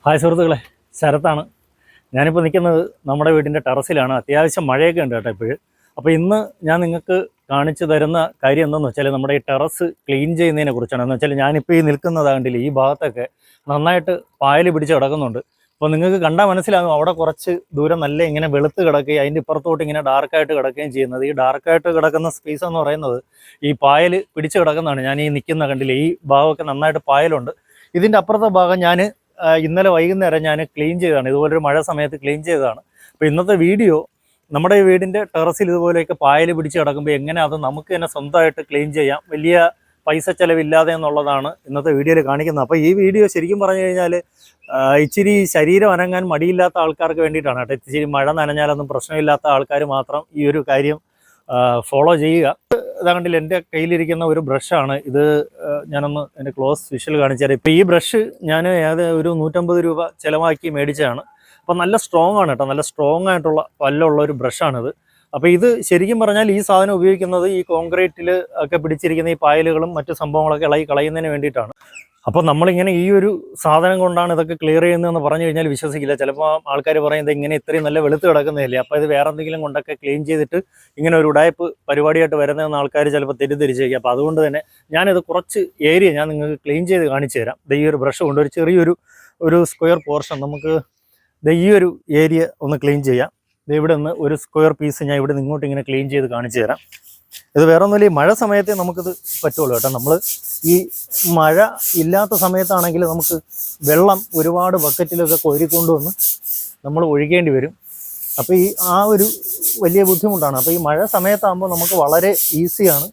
Hi സുഹൃത്തുക്കളെ, ശരത്താണ്. ഞാനിപ്പോൾ നിൽക്കുന്നത് നമ്മുടെ വീടിൻ്റെ ടെറസിലാണ്. അത്യാവശ്യം മഴയൊക്കെ ഉണ്ട് കേട്ടോ ഇപ്പോഴും. അപ്പോൾ ഇന്ന് ഞാൻ നിങ്ങൾക്ക് കാണിച്ചു തരുന്ന കാര്യം എന്താണെന്ന് വെച്ചാൽ നമ്മുടെ ഈ ടെറസ് ക്ലീൻ ചെയ്യുന്നതിനെ കുറിച്ചാണ്. എന്ന് വെച്ചാൽ ഞാനിപ്പോൾ ഈ നിൽക്കുന്നത് കണ്ടില്ലേ, ഈ ഭാഗത്തൊക്കെ നന്നായിട്ട് പായൽ പിടിച്ച് കിടക്കുന്നുണ്ട്. അപ്പോൾ നിങ്ങൾക്ക് കണ്ടാൽ മനസ്സിലാകും അവിടെ കുറച്ച് ദൂരം നല്ല ഇങ്ങനെ വെളുത്ത് കിടക്കുകയും അതിൻ്റെ ഇപ്പുറത്തോട്ട് ഇങ്ങനെ ഡാർക്കായിട്ട് കിടക്കുകയും ചെയ്യുന്നത്. ഈ ഡാർക്കായിട്ട് കിടക്കുന്ന സ്പേസ് എന്ന് പറയുന്നത് ഈ പായൽ പിടിച്ച് കിടക്കുന്നതാണ്. ഞാൻ ഈ നിൽക്കുന്ന കണ്ടില്ലേ, ഈ ഭാഗമൊക്കെ നന്നായിട്ട് പായലുണ്ട്. ഇതിൻ്റെ അപ്പുറത്തെ ഭാഗം ഞാൻ ഇന്നലെ വൈകുന്നേരം ഞാൻ ക്ലീൻ ചെയ്തതാണ്. ഇതുപോലൊരു മഴ സമയത്ത് ക്ലീൻ ചെയ്തതാണ്. അപ്പോൾ ഇന്നത്തെ വീഡിയോ നമ്മുടെ വീടിൻ്റെ ടെറസിൽ ഇതുപോലെയൊക്കെ പായൽ പിടിച്ച് കിടക്കുമ്പോൾ എങ്ങനെ അത് നമുക്ക് തന്നെ സ്വന്തമായിട്ട് ക്ലീൻ ചെയ്യാം, വലിയ പൈസ ചിലവില്ലാതെ എന്നുള്ളതാണ് ഇന്നത്തെ വീഡിയോയിൽ കാണിക്കുന്നത്. അപ്പോൾ ഈ വീഡിയോ ശരിക്കും പറഞ്ഞു കഴിഞ്ഞാൽ ഇച്ചിരി ശരീരം അനങ്ങാൻ മടിയില്ലാത്ത ആൾക്കാർക്ക് വേണ്ടിയിട്ടാണ് കേട്ടോ. ഇച്ചിരി മഴ നനഞ്ഞാലൊന്നും പ്രശ്നമില്ലാത്ത ആൾക്കാർ മാത്രം ഈ ഒരു കാര്യം ഫോളോ ചെയ്യുക. ഇതാകണ്ടില്ല, എൻ്റെ കയ്യിലിരിക്കുന്ന ഒരു ബ്രഷാണ് ഇത്. ഞാനൊന്ന് എൻ്റെ ക്ലോസ് വിഷ്വൽ കാണിച്ചു തരാം. ഇപ്പോൾ ഈ ബ്രഷ് ഞാൻ ഒരു 150 രൂപ ചിലവാക്കി മേടിച്ചതാണ്. അപ്പോൾ നല്ല സ്ട്രോങ് ആണ് കേട്ടോ, നല്ല സ്ട്രോങ് ആയിട്ടുള്ള പല്ലുള്ള ഒരു ബ്രഷാണിത്. അപ്പോൾ ഇത് ശരിക്കും പറഞ്ഞാൽ ഈ സാധനം ഉപയോഗിക്കുന്നത് ഈ കോൺക്രീറ്റിൽ ഒക്കെ പിടിച്ചിരിക്കുന്ന ഈ പായലുകളും മറ്റു സംഭവങ്ങളൊക്കെ ഇളകി കളയുന്നതിന് വേണ്ടിയിട്ടാണ്. അപ്പോൾ നമ്മളിങ്ങനെ ഈ ഒരു സാധനം കൊണ്ടാണ് ഇതൊക്കെ ക്ലിയർ ചെയ്യുന്നതെന്ന് പറഞ്ഞു കഴിഞ്ഞാൽ വിശ്വസിക്കില്ല. ചിലപ്പോൾ ആൾക്കാർ പറയുന്നത് ഇങ്ങനെ ഇത്രയും നല്ല വെളുത്ത് കിടക്കുന്നതല്ലേ, അപ്പോൾ ഇത് വേറെ എന്തെങ്കിലും കൊണ്ടൊക്കെ ക്ലീൻ ചെയ്തിട്ട് ഇങ്ങനെ ഒരു ഉടായ്പ് പരിപാടിയായിട്ട് വരുന്നതെന്ന് ആൾക്കാർ ചിലപ്പോൾ തെറ്റിദ്ധരിച്ചേക്കും. അപ്പോൾ അതുകൊണ്ട് തന്നെ ഞാനിത് കുറച്ച് ഏരിയ ഞാൻ നിങ്ങൾക്ക് ക്ലീൻ ചെയ്ത് കാണിച്ചു തരാം. ഈ ഒരു ബ്രഷ് കൊണ്ട് ഒരു ചെറിയൊരു സ്ക്വയർ പോർഷൻ നമുക്ക് ഈ ഒരു ഏരിയ ഒന്ന് ക്ലീൻ ചെയ്യാം. ഇവിടെ നിന്ന് ഒരു സ്ക്വയർ പീസ് ഞാൻ ഇവിടെ നിന്ന് ഇങ്ങോട്ട് ഇങ്ങനെ ക്ലീൻ ചെയ്ത് കാണിച്ചു തരാം. ഇത് വേറെ ഒന്നുമില്ല, ഈ മഴ സമയത്തേ നമുക്കിത് പറ്റുള്ളൂ കേട്ടോ. നമ്മൾ ഈ മഴ ഇല്ലാത്ത സമയത്താണെങ്കിൽ നമുക്ക് വെള്ളം ഒരുപാട് ബക്കറ്റിലൊക്കെ കോരിക്കൊണ്ടുവന്ന് നമ്മൾ ഒഴിക്കേണ്ടി വരും. അപ്പോൾ ആ ഒരു വലിയ ബുദ്ധിമുട്ടാണ്. അപ്പോൾ ഈ മഴ സമയത്താകുമ്പോൾ നമുക്ക് വളരെ ഈസിയാണ്.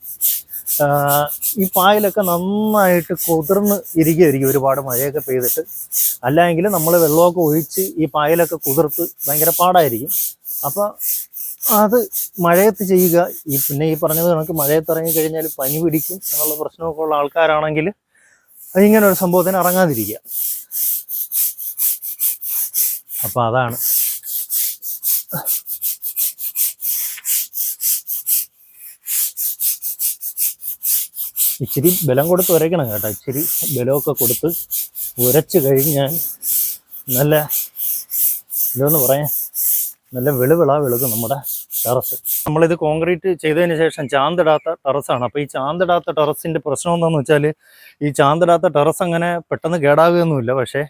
ഈ പായലൊക്കെ നന്നായിട്ട് കുതിർന്ന് ഇരിക്കുകയായിരിക്കും ഒരുപാട് മഴയൊക്കെ പെയ്തിട്ട്. അല്ലെങ്കിൽ നമ്മൾ വെള്ളമൊക്കെ ഒഴിച്ച് ഈ പായലൊക്കെ കുതിർത്ത് ഭയങ്കര പാടായിരിക്കും. അപ്പോൾ അത് മഴയത്ത് ചെയ്യുക. പിന്നെ ഈ പറഞ്ഞത് കണക്ക് മഴയത്ത് ഇറങ്ങിക്കഴിഞ്ഞാൽ പനി പിടിക്കും എന്നുള്ള പ്രശ്നമൊക്കെ ഉള്ള ആൾക്കാരാണെങ്കിൽ ഇങ്ങനെ ഒരു സംഭവത്തിന് ഇറങ്ങാതിരിക്കുക. അപ്പോൾ അതാണ്. ഇച്ചിരി ബലം കൊടുത്ത് ഉരയ്ക്കണം കേട്ടോ. ഇച്ചിരി ബലമൊക്കെ കൊടുത്ത് ഉരച്ച് കഴിഞ്ഞാൽ നല്ല ഇതെന്ന് പറയാൻ നല്ല വെളുക്കും നമ്മുടെ ടെറസ്. നമ്മളിത് കോൺക്രീറ്റ് ചെയ്തതിന് ശേഷം ചാന്തിടാത്ത ടെറസാണ്. അപ്പോൾ ഈ ചാന്തിടാത്ത ടെറസിൻ്റെ പ്രശ്നം എന്താണെന്ന് വെച്ചാൽ ഈ ചാന്തിടാത്ത ടെറസ് അങ്ങനെ പെട്ടെന്ന് കേടാകുകയൊന്നുമില്ല. പക്ഷേ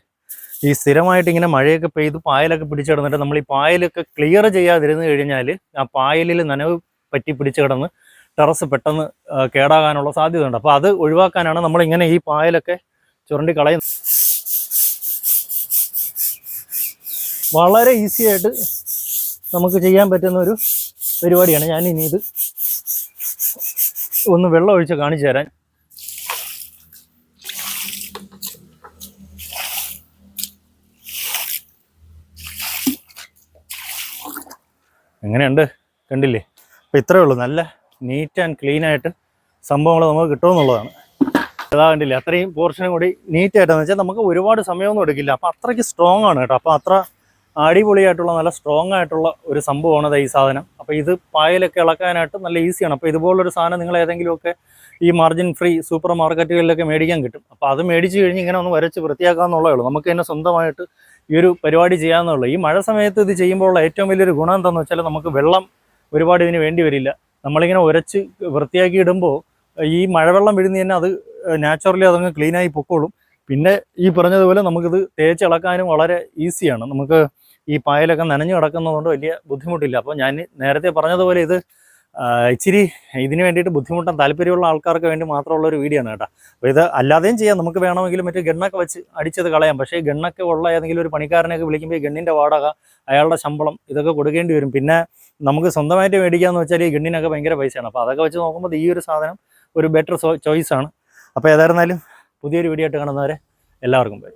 ഈ സ്ഥിരമായിട്ട് ഇങ്ങനെ മഴയൊക്കെ പെയ്ത് പായലൊക്കെ പിടിച്ച് കിടന്നിട്ട് നമ്മൾ ഈ പായലൊക്കെ ക്ലിയർ ചെയ്യാതിരുന്ന് കഴിഞ്ഞാൽ ആ പായലിൽ നനവ് പറ്റി പിടിച്ച് കിടന്ന് ടെറസ് പെട്ടെന്ന് കേടാകാനുള്ള സാധ്യതയുണ്ട്. അപ്പോൾ അത് ഒഴിവാക്കാനാണ് നമ്മളിങ്ങനെ ഈ പായലൊക്കെ ചുരണ്ടി കളയുന്നത്. വളരെ ഈസി ആയിട്ട് നമുക്ക് ചെയ്യാൻ പറ്റുന്ന ഒരു പരിപാടിയാണ്. ഞാൻ ഇനി ഇത് ഒന്ന് വെള്ളം ഒഴിച്ച് കാണിച്ചു തരാൻ. എങ്ങനെയുണ്ട് കണ്ടില്ലേ? അപ്പോൾ ഇത്രയേ ഉള്ളൂ. നല്ല നീറ്റ് ആൻഡ് ക്ലീൻ ആയിട്ട് സംഭവങ്ങൾ നമുക്ക് കിട്ടുമെന്നുള്ളതാണ്. അതാ കണ്ടില്ലേ, അത്രയും പോർഷനും കൂടി നീറ്റായിട്ടെന്ന് വെച്ചാൽ നമുക്ക് ഒരുപാട് സമയമൊന്നും എടുക്കില്ല. അപ്പോൾ അത്രയ്ക്ക് സ്ട്രോങ് ആണ് കേട്ടോ. അപ്പോൾ അത്ര അടിപൊളിയായിട്ടുള്ള നല്ല സ്ട്രോങ് ആയിട്ടുള്ള ഒരു സംഭവമാണ് ഈ സാധനം. അപ്പോൾ ഇത് പായലൊക്കെ ഇളക്കാനായിട്ട് നല്ല ഈസിയാണ്. അപ്പോൾ ഇതുപോലൊരു സാധനം നിങ്ങൾ ഏതെങ്കിലുമൊക്കെ ഈ മാർജിൻ ഫ്രീ സൂപ്പർ മാർക്കറ്റുകളിലൊക്കെ മേടിക്കാൻ കിട്ടും. അപ്പോൾ അത് മേടിച്ച് കഴിഞ്ഞ് ഇങ്ങനെ ഒന്ന് വരച്ച് വൃത്തിയാക്കാമെന്നുള്ളേ ഉള്ളൂ. നമുക്ക് തന്നെ സ്വന്തമായിട്ട് ഈ ഒരു പരിപാടി ചെയ്യാമെന്നുള്ളൂ. ഈ മഴ സമയത്ത് ഇത് ചെയ്യുമ്പോഴുള്ള ഏറ്റവും വലിയൊരു ഗുണം എന്താണെന്ന് വെച്ചാൽ നമുക്ക് വെള്ളം ഒരുപാട് ഇതിന് വേണ്ടി വരില്ല. നമ്മളിങ്ങനെ ഉരച്ച് വൃത്തിയാക്കി ഇടുമ്പോൾ ഈ മഴവെള്ളം വീഴുന്ന തന്നെ അത് നാച്ചുറലി അതങ്ങ് ക്ലീനായി പൊക്കോളും. പിന്നെ ഈ പറഞ്ഞതുപോലെ നമുക്കിത് തേച്ചിളക്കാനും വളരെ ഈസിയാണ്. നമുക്ക് ഈ പായലൊക്കെ നനഞ്ഞു കിടക്കുന്നതുകൊണ്ട് വലിയ ബുദ്ധിമുട്ടില്ല. അപ്പോൾ ഞാൻ നേരത്തെ പറഞ്ഞതുപോലെ ഇത് ഇച്ചിരി ഇതിന് വേണ്ടിയിട്ട് ബുദ്ധിമുട്ടാൻ താല്പര്യമുള്ള ആൾക്കാർക്ക് വേണ്ടി മാത്രമുള്ള ഒരു വീഡിയോ ആണ് കേട്ടോ. അപ്പോൾ ഇത് അല്ലാതെയും ചെയ്യാം. നമുക്ക് വേണമെങ്കിൽ മറ്റേ ഗണ്ണൊക്കെ വെച്ച് അടിച്ചത് കളയാം. പക്ഷേ ഗണ്ണൊക്കെ ഉള്ള ഏതെങ്കിലും ഒരു പണിക്കാരനെയൊക്കെ വിളിക്കുമ്പോൾ ഈ ഗണ്ണിൻ്റെ വാടക, അയാളുടെ ശമ്പളം ഇതൊക്കെ കൊടുക്കേണ്ടി വരും. പിന്നെ നമുക്ക് സ്വന്തമായിട്ട് മേടിക്കാമെന്ന് വെച്ചാൽ ഈ ഗണ്ണിനൊക്കെ ഭയങ്കര പൈസയാണ്. അപ്പോൾ അതൊക്കെ വെച്ച് നോക്കുമ്പോൾ ഈ ഒരു സാധനം ഒരു ബെറ്റർ ചോയ്സാണ്. അപ്പോൾ ഏതായിരുന്നാലും പുതിയൊരു വീഡിയോ ആയിട്ട് കാണുന്നവരെ എല്ലാവർക്കും ബൈ.